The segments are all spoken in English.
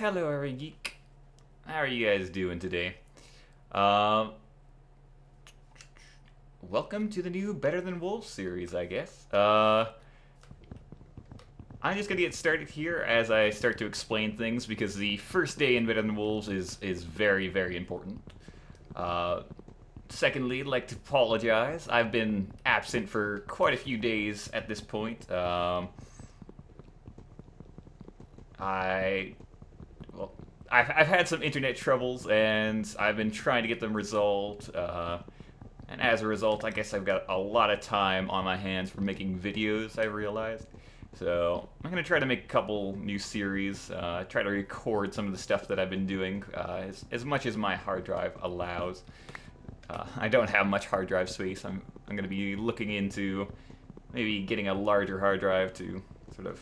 Hello, Geek. How are you guys doing today? Um, Welcome to the new Better Than Wolves series, I guess. I'm just gonna get started here as I start to explain things because the first day in Better Than Wolves is very, very important. Secondly, I'd like to apologize. I've been absent for quite a few days at this point. I well, I've had some internet troubles, and I've been trying to get them resolved. And as a result, I guess I've got a lot of time on my hands for making videos, I realized. So I'm going to try to make a couple new series, try to record some of the stuff that I've been doing as much as my hard drive allows. I don't have much hard drive space. I'm going to be looking into maybe getting a larger hard drive to sort of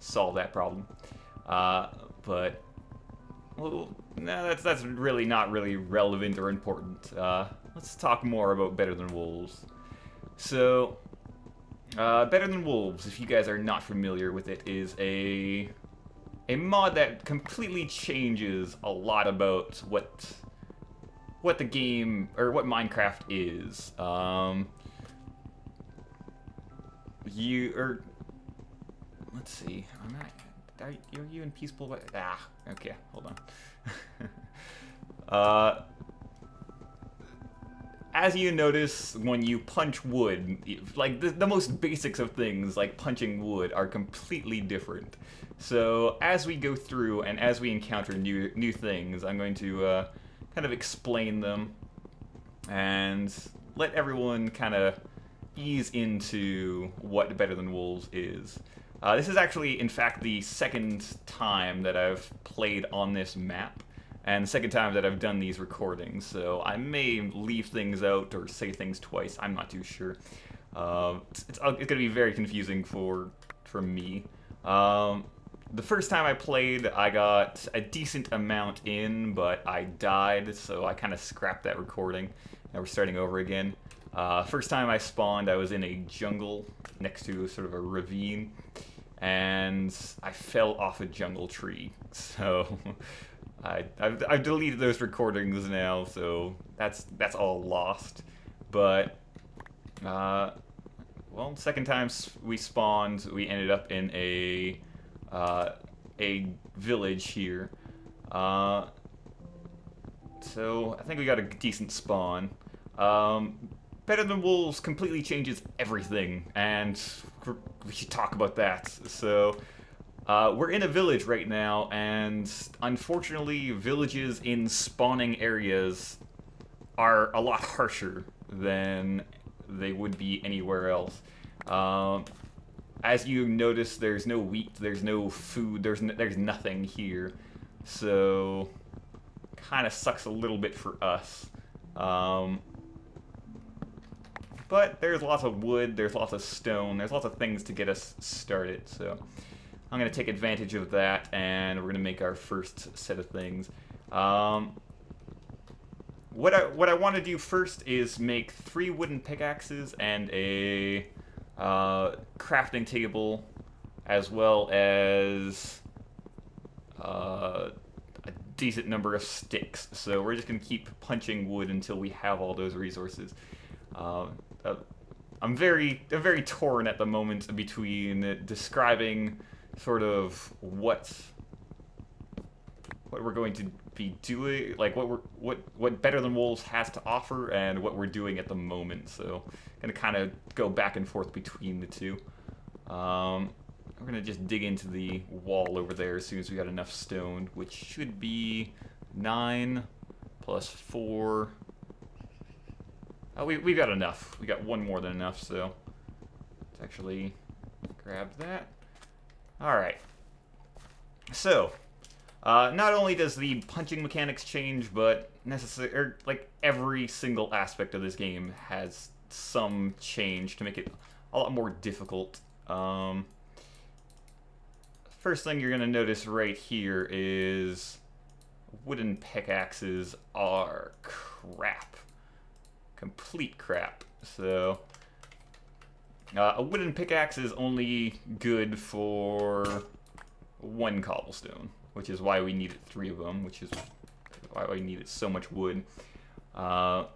solve that problem. But well, no, that's really not really relevant or important. Let's talk more about Better Than Wolves. So, Better Than Wolves, if you guys are not familiar with it, is a mod that completely changes a lot about what the game or what Minecraft is. Let's see. Are you in peaceful? Okay, hold on. As you notice, when you punch wood, like the most basics of things, like punching wood, are completely different. So as we go through and as we encounter new things, I'm going to kind of explain them and let everyone kind of ease into what Better Than Wolves is. This is actually, in fact, the second time that I've played on this map, and the second time that I've done these recordings, so I may leave things out or say things twice. I'm not too sure. It's going to be very confusing for me. The first time I played, I got a decent amount in, but I died, so I kind of scrapped that recording. Now we're starting over again. First time I spawned, I was in a jungle next to sort of a ravine, and I fell off a jungle tree. So I've deleted those recordings now, so that's all lost. But well, second time we spawned, we ended up in a village here. So I think we got a decent spawn. Better Than Wolves completely changes everything, and we should talk about that. So, we're in a village right now, and unfortunately, villages in spawning areas are a lot harsher than they would be anywhere else. As you notice, there's no wheat, there's no food, there's nothing here. So, kind of sucks a little bit for us. But there's lots of wood, there's lots of stone, there's lots of things to get us started, so I'm going to take advantage of that, and we're going to make our first set of things. What I want to do first is make 3 wooden pickaxes and a crafting table, as well as a decent number of sticks. So we're just going to keep punching wood until we have all those resources. I'm very torn at the moment between describing sort of what we're going to be doing, like what Better Than Wolves has to offer, and what we're doing at the moment. So I'm gonna kind of go back and forth between the two. We're gonna just dig into the wall over there as soon as we got enough stone, which should be 9 plus 4. Oh, we got enough. We got one more than enough, so let's actually grab that. Alright. So, not only does the punching mechanics change, but like every single aspect of this game has some change to make it a lot more difficult. First thing you're going to notice right here is wooden pickaxes are crap. Complete crap. So, a wooden pickaxe is only good for 1 cobblestone. which is why we needed 3 of them, which is why we needed so much wood. But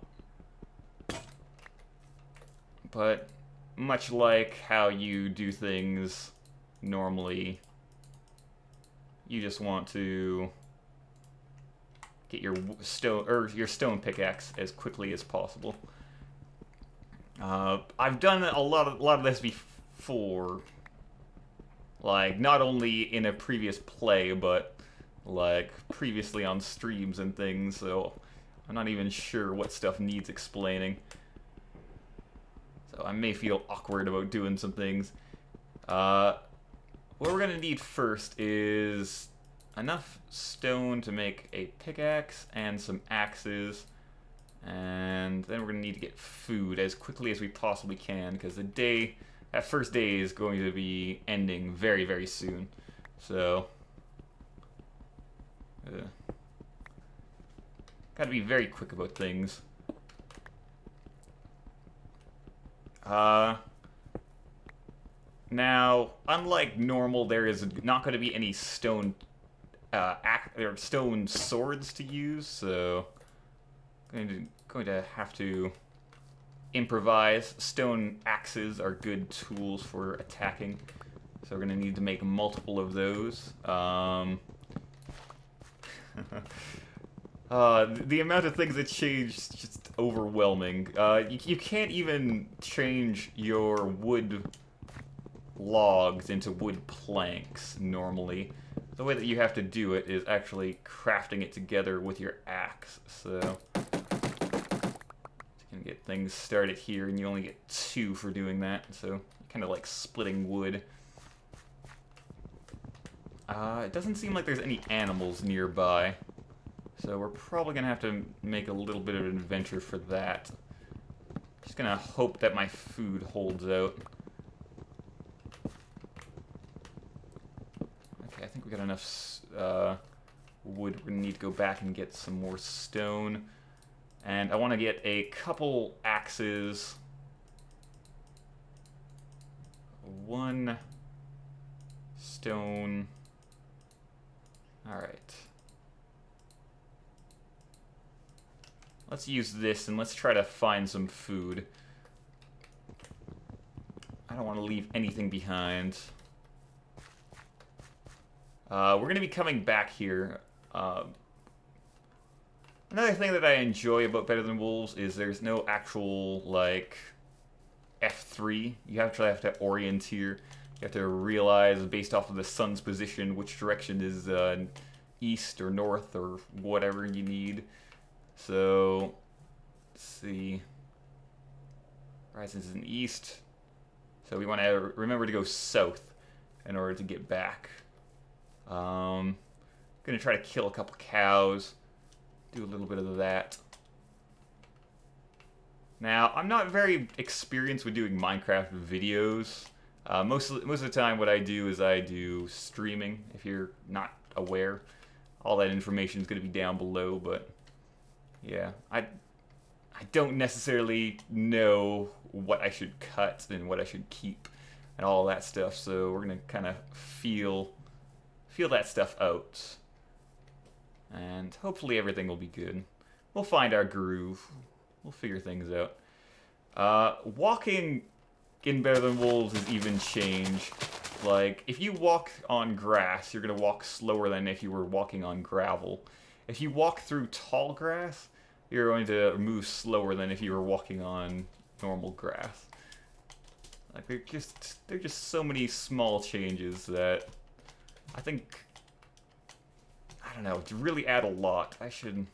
much like how you do things normally, you just want to get your stone pickaxe as quickly as possible. I've done a lot of this before, like not only in a previous play, but like previously on streams and things. So I'm not even sure what stuff needs explaining. So I may feel awkward about doing some things. What we're gonna need first is enough stone to make a pickaxe and some axes, and then we're gonna need to get food as quickly as we possibly can, because that first day is going to be ending very, very soon. So gotta be very quick about things. Now, unlike normal, there is not going to be any stone stone swords to use, so going to have to improvise. Stone axes are good tools for attacking, so we're going to need to make multiple of those. The amount of things that change is just overwhelming. You can't even change your wood logs into wood planks normally. The way that you have to do it is actually crafting it together with your axe. So you can get things started here, and you only get 2 for doing that. So kind of like splitting wood. It doesn't seem like there's any animals nearby, so we're probably gonna have to make a little bit of an adventure for that. Just gonna hope that my food holds out. Okay, I think we got enough wood. We're gonna need to go back and get some more stone. And I want to get a couple axes. 1 stone. Alright. Let's use this and let's try to find some food. I don't want to leave anything behind. We're going to be coming back here. Another thing that I enjoy about Better Than Wolves is there's no actual, like, F3. You actually have to orienteer. You have to realize, based off of the sun's position, which direction is east or north or whatever you need. So, let's see. Horizon is in east. So we want to remember to go south in order to get back. Gonna try to kill a couple cows. Do a little bit of that. Now, I'm not very experienced with doing Minecraft videos. Most of the time what I do is I do streaming, if you're not aware. All that information is going to be down below, but yeah, I don't necessarily know what I should cut and what I should keep and all that stuff, so we're going to kind of feel that stuff out. And hopefully everything will be good. We'll find our groove. We'll figure things out. Walking in Better Than Wolves is even changed. Like, if you walk on grass, you're going to walk slower than if you were walking on gravel. If you walk through tall grass, you're going to move slower than if you were walking on normal grass. Like, they're just so many small changes that I think, I don't know, to really add a lot. I should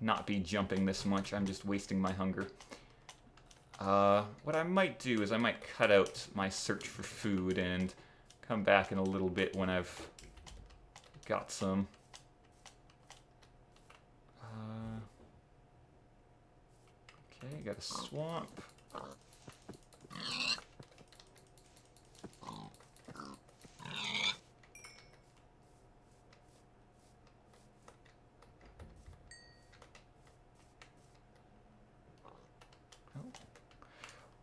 not be jumping this much. I'm just wasting my hunger. What I might do is I might cut out my search for food and come back in a little bit when I've got some. Okay, got a swamp.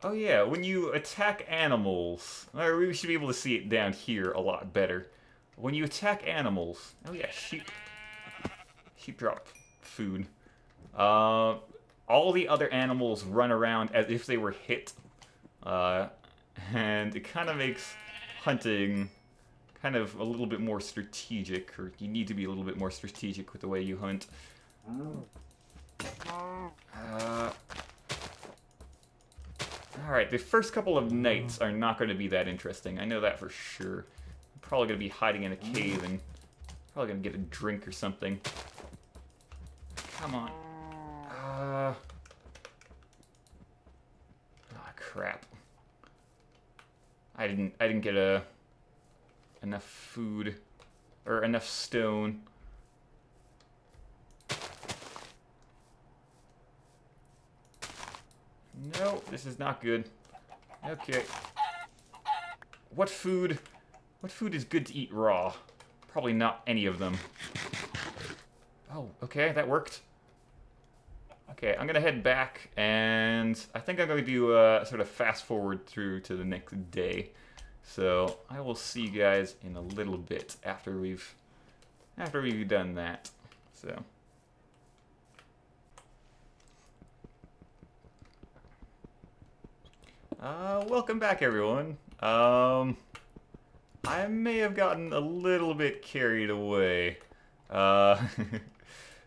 Oh yeah, when you attack animals, or we should be able to see it down here a lot better. when you attack animals... Oh yeah, sheep. Sheep drop food. All the other animals run around as if they were hit. And it kind of makes hunting kind of a little bit more strategic, or you need to be a little bit more strategic with the way you hunt. Alright, the first couple of nights are not going to be that interesting. I know that for sure. I'm probably going to be hiding in a cave and probably going to get a drink or something. Come on. Ah, crap. I didn't get enough food or enough stone. No, this is not good. Okay. What food is good to eat raw? Probably not any of them. Oh, okay, that worked. Okay, I'm gonna head back, and I think I'm going to do a sort of fast forward through to the next day. So I will see you guys in a little bit after we've done that. So. Welcome back, everyone. I may have gotten a little bit carried away.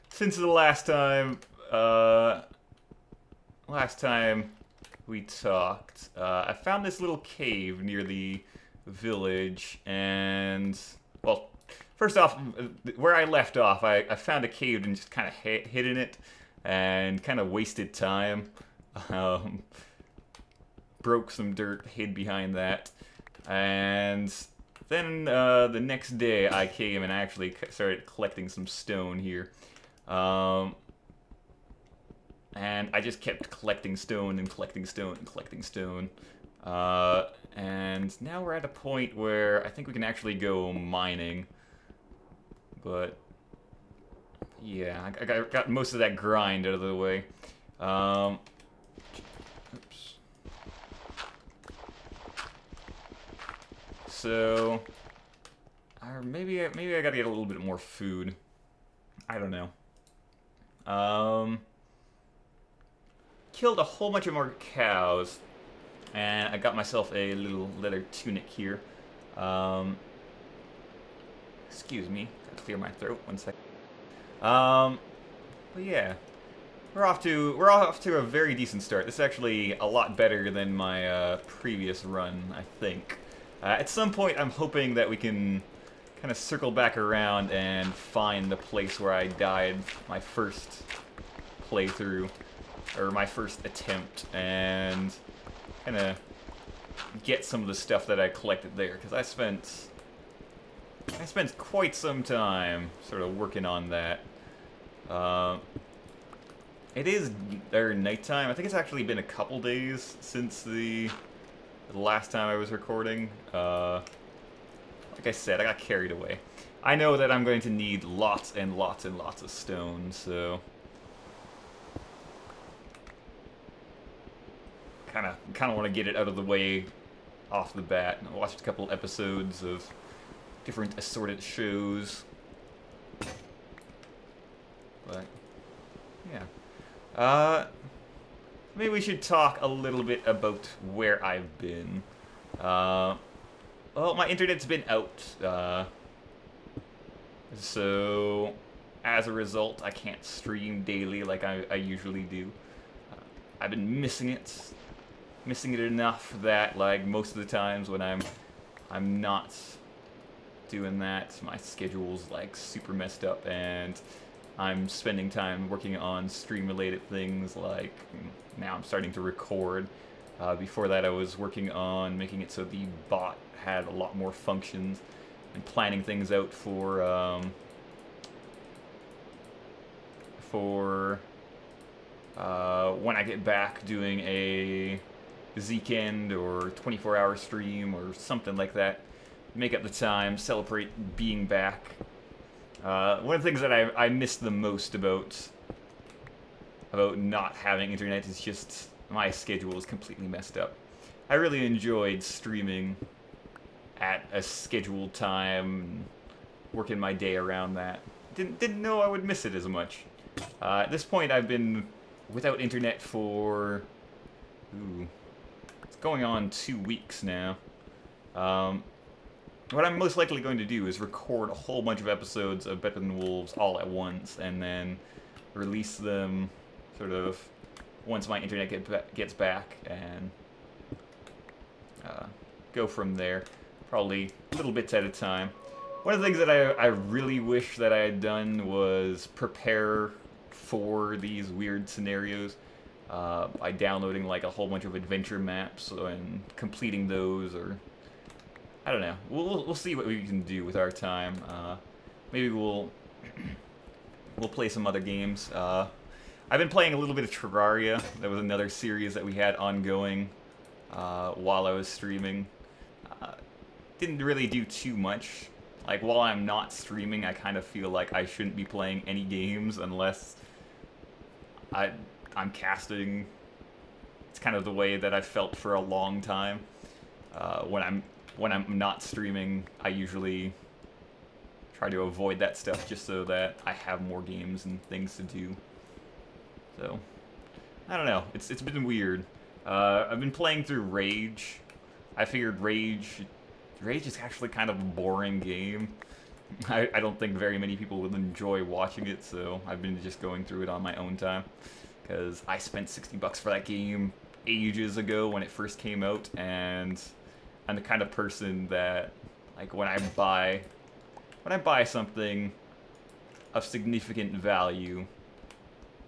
Since the last time we talked, I found this little cave near the village, and, well, first off, where I left off, I found a cave and just kind of hid in it, and kind of wasted time. Broke some dirt, hid behind that, and then the next day I came and I actually started collecting some stone here, and I just kept collecting stone and collecting stone and collecting stone, and now we're at a point where I think we can actually go mining, but yeah, I got most of that grind out of the way. So, or maybe I gotta get a little bit more food. I don't know. Killed a whole bunch of more cows, and I got myself a little leather tunic here. Excuse me, gotta clear my throat. 1 second. But yeah, we're off to a very decent start. This is actually a lot better than my previous run, I think. At some point, I'm hoping that we can kind of circle back around and find the place where I died my first playthrough, or my first attempt, and kind of get some of the stuff that I collected there, because I spent quite some time sort of working on that. It is nighttime. I think it's actually been a couple days since the last time I was recording. Like I said, I got carried away. I know that I'm going to need lots and lots and lots of stone, so kind of want to get it out of the way off the bat. I watched a couple episodes of different assorted shows, but yeah. Maybe we should talk a little bit about where I've been. Well, my internet's been out, so as a result, I can't stream daily like I usually do. I've been missing it enough that, like, most of the times when I'm not doing that, my schedule's like super messed up, and I'm spending time working on stream-related things, like now I'm starting to record. Before that, I was working on making it so the bot had a lot more functions, and planning things out for when I get back, doing a Zeek end or 24-hour stream or something like that. Make up the time, celebrate being back. One of the things that I miss the most about not having internet is just my schedule is completely messed up. I really enjoyed streaming at a scheduled time, working my day around that. Didn't know I would miss it as much. At this point, I've been without internet for... Ooh, it's going on 2 weeks now. What I'm most likely going to do is record a whole bunch of episodes of Better Than Wolves all at once, and then release them sort of once my internet gets back, and go from there. Probably little bits at a time. One of the things that I really wish that I had done was prepare for these weird scenarios by downloading like a whole bunch of adventure maps and completing those, or I don't know. We'll see what we can do with our time. Maybe we'll play some other games. I've been playing a little bit of Terraria. That was another series that we had ongoing while I was streaming. Didn't really do too much. Like, while I'm not streaming, I kind of feel like I shouldn't be playing any games unless I'm casting. It's kind of the way that I've felt for a long time. When I'm not streaming, I usually try to avoid that stuff just so that I have more games and things to do. So, I don't know. It's been weird. I've been playing through Rage. I figured Rage is actually kind of a boring game. I don't think very many people would enjoy watching it, so I've been just going through it on my own time. Because I spent $60 for that game ages ago when it first came out, and I'm the kind of person that, like, when I buy something of significant value,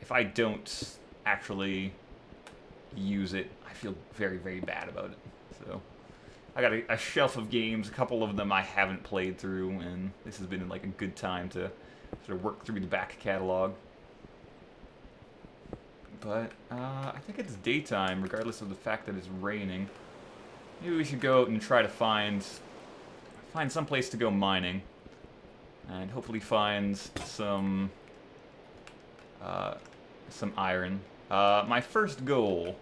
if I don't actually use it, I feel very, very bad about it. So I got a shelf of games, a couple of them I haven't played through, and this has been like a good time to sort of work through the back catalog. But I think it's daytime, regardless of the fact that it's raining. Maybe we should go out and try to find some place to go mining, and hopefully find some iron. My first goal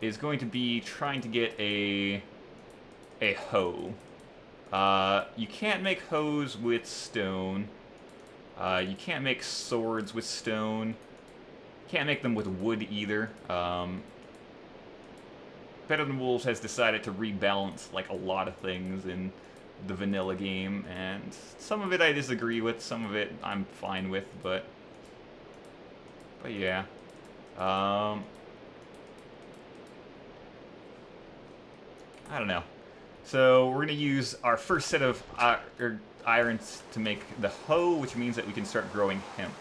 is going to be trying to get a hoe. You can't make hoes with stone. You can't make swords with stone. Can't make them with wood either. Better Than Wolves has decided to rebalance like a lot of things in the vanilla game, and some of it I disagree with, some of it I'm fine with, but yeah. I don't know. So we're gonna use our first set of irons to make the hoe, which means that we can start growing hemp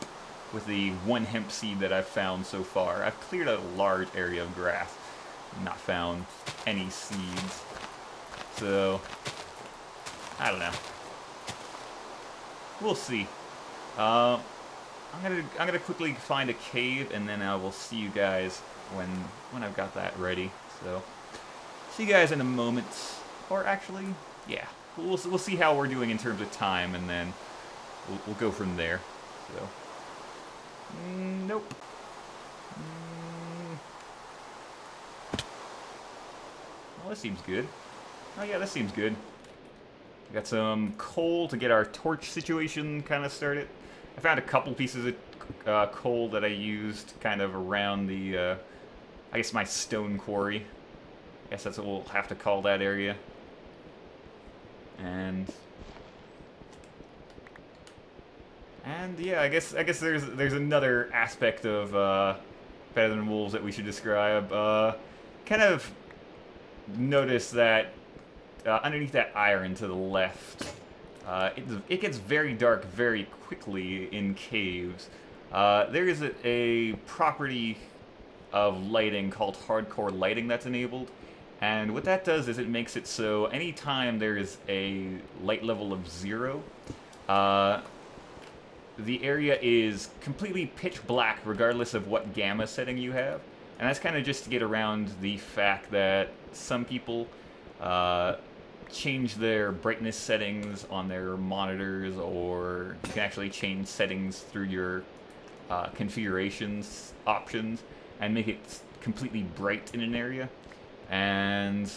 with the 1 hemp seed that I've found so far. I've cleared out a large area of grass, not found any seeds. So I don't know. We'll see. I'm gonna quickly find a cave, and then I will see you guys when I've got that ready. So see you guys in a moment, or actually, yeah, we'll see how we're doing in terms of time, and then we'll go from there. So nope. Well, this seems good. Oh yeah, this seems good. We got some coal to get our torch situation kind of started. I found a couple pieces of coal that I used kind of around the, I guess my stone quarry. I guess that's what we'll have to call that area. And yeah, I guess there's another aspect of Better Than Wolves that we should describe. Kind of notice that underneath that iron to the left, it gets very dark very quickly in caves. There is a property of lighting called hardcore lighting that's enabled, and what that does is it makes it so anytime there is a light level of 0, the area is completely pitch black regardless of what gamma setting you have. And that's kind of just to get around the fact that some people change their brightness settings on their monitors, or you can actually change settings through your configurations options and make it completely bright in an area. And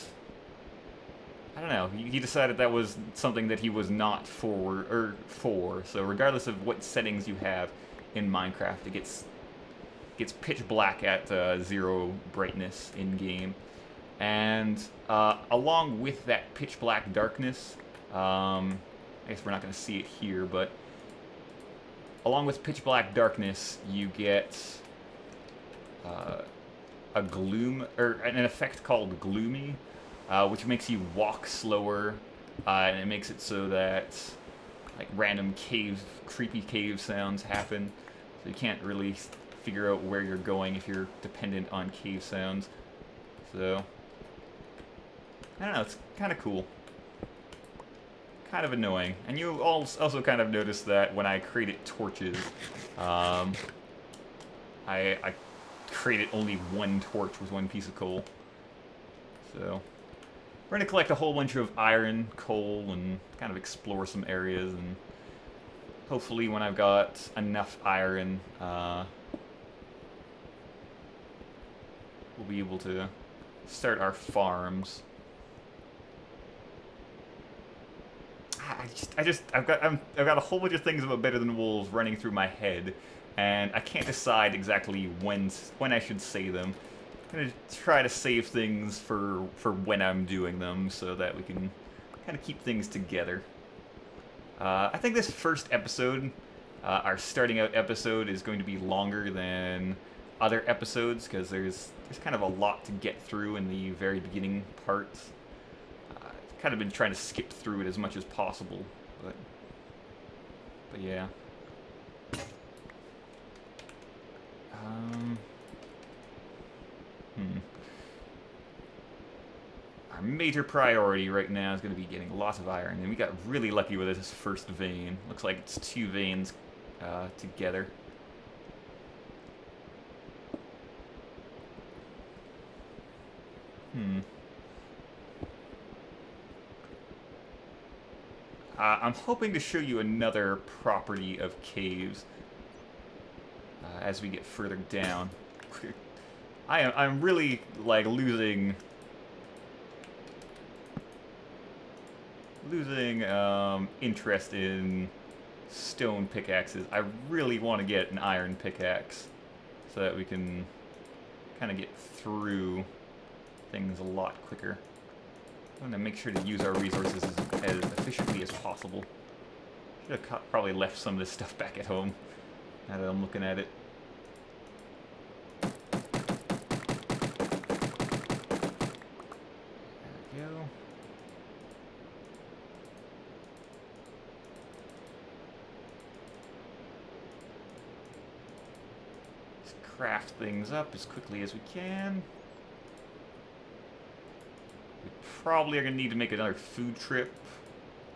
I don't know. He decided that was something that he was not for. So regardless of what settings you have in Minecraft, it gets pitch black at 0 brightness in game, and along with that pitch black darkness, I guess we're not going to see it here, but along with pitch black darkness, you get a gloom, or an effect called gloomy, which makes you walk slower, and it makes it so that like random creepy cave sounds happen, so you can't really figure out where you're going if you're dependent on cave sounds. So I don't know, it's kind of cool. Kind of annoying. And you also kind of notice that when I created torches, I created only 1 torch with 1 piece of coal. So we're going to collect a whole bunch of iron, coal, and kind of explore some areas, and hopefully when I've got enough iron, we'll be able to start our farms. I've got a whole bunch of things about Better Than Wolves running through my head, and I can't decide exactly when I should say them. I'm gonna try to save things for when I'm doing them, so that we can kind of keep things together. I think this first episode, our starting out episode, is going to be longer than other episodes because there's kind of a lot to get through in the very beginning parts. Kind of been trying to skip through it as much as possible, but yeah. Our major priority right now is going to be getting lots of iron, and we got really lucky with this first vein. Looks like it's 2 veins together. I'm hoping to show you another property of caves as we get further down. I'm really like losing interest in stone pickaxes. I really want to get an iron pickaxe so that we can kind of get through things a lot quicker. I'm going to make sure to use our resources as efficiently as possible. Should have probably left some of this stuff back at home, now that I'm looking at it. There we go. Let's craft things up as quickly as we can. Probably are going to need to make another food trip.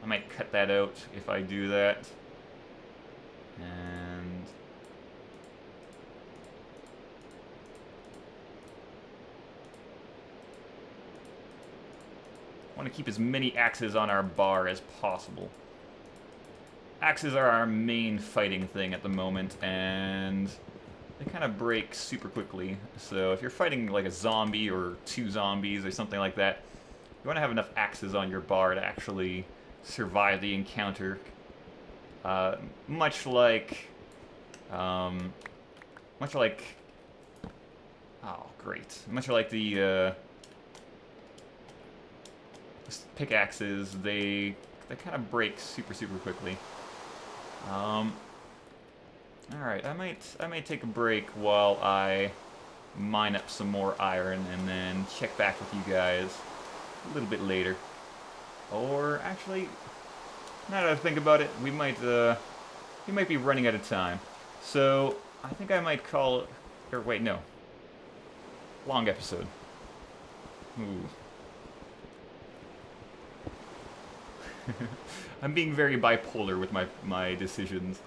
I might cut that out if I do that. And I want to keep as many axes on our bar as possible. Axes are our main fighting thing at the moment, and they kind of break super quickly. So if you're fighting like a zombie or 2 zombies or something like that, you want to have enough axes on your bar to actually survive the encounter. Much like, oh great, much like the pickaxes, they kind of break super quickly. All right, I might take a break while I mine up some more iron, and then check back with you guys a little bit later. Or actually, now that I think about it, we might be running out of time. So I think I might call it, or wait, no. Long episode. Ooh. I'm being very bipolar with my decisions.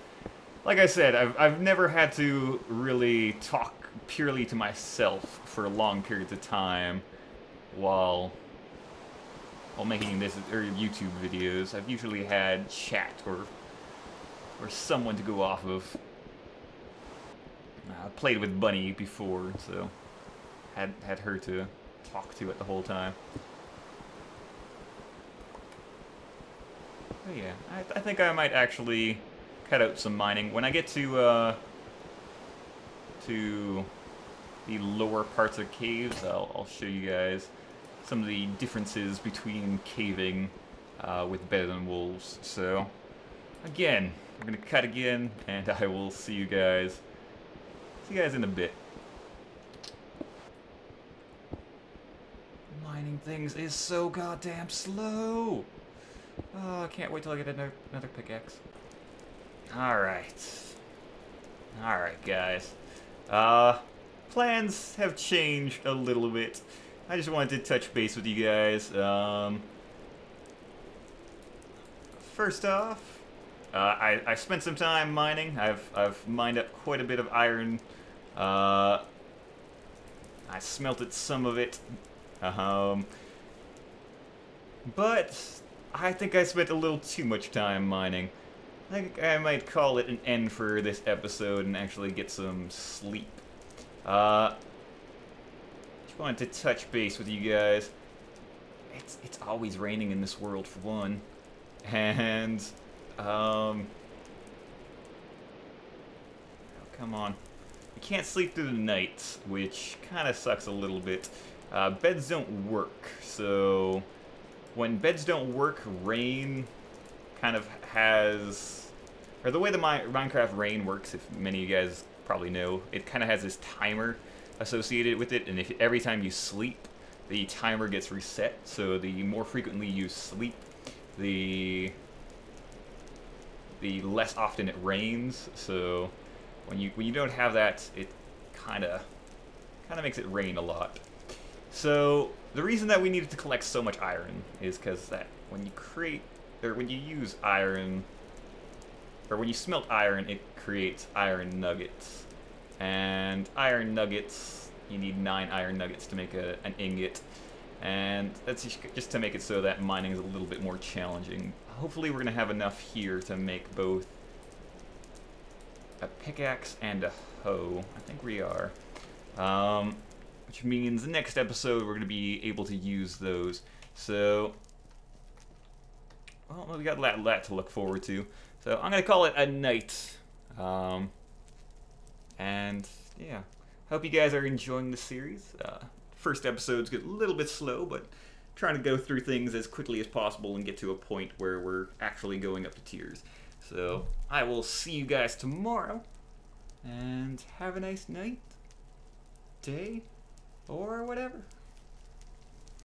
Like I said, I've never had to really talk purely to myself for long periods of time while making this or YouTube videos. I've usually had chat or someone to go off of. I played with Bunny before, so had her to talk to it the whole time. But yeah, I think I might actually cut out some mining. When I get to the lower parts of caves, I'll show you guys some of the differences between caving with bedded and wolves. So, again, we're gonna cut again, and I will see you guys in a bit. Mining things is so goddamn slow. Oh, I can't wait till I get another pickaxe. Alright. Alright, guys. Plans have changed a little bit. I just wanted to touch base with you guys. First off, I spent some time mining. I've mined up quite a bit of iron. I smelted some of it. But I think I spent a little too much time mining. I think I might call it an end for this episode and actually get some sleep. Just wanted to touch base with you guys. It's always raining in this world, for one. And, oh, come on. We can't sleep through the night, which kind of sucks a little bit. Beds don't work, so when beds don't work, rain kind of has, or the way the Minecraft rain works, if many of you guys probably know, it kind of has this timer associated with it, and if every time you sleep, the timer gets reset, so the more frequently you sleep, the less often it rains. So when you don't have that, it kind of makes it rain a lot. So the reason that we needed to collect so much iron is because that when you use iron, or when you smelt iron, it creates iron nuggets. And iron nuggets, you need 9 iron nuggets to make an ingot. And that's just to make it so that mining is a little bit more challenging. Hopefully we're going to have enough here to make both a pickaxe and a hoe. I think we are. Which means the next episode we're going to be able to use those. So, well, we got that to look forward to. So I'm going to call it a night. And yeah, hope you guys are enjoying the series. First episodes get a little bit slow, but trying to go through things as quickly as possible and get to a point where we're actually going up to tiers. So I will see you guys tomorrow, and have a nice night, day, or whatever.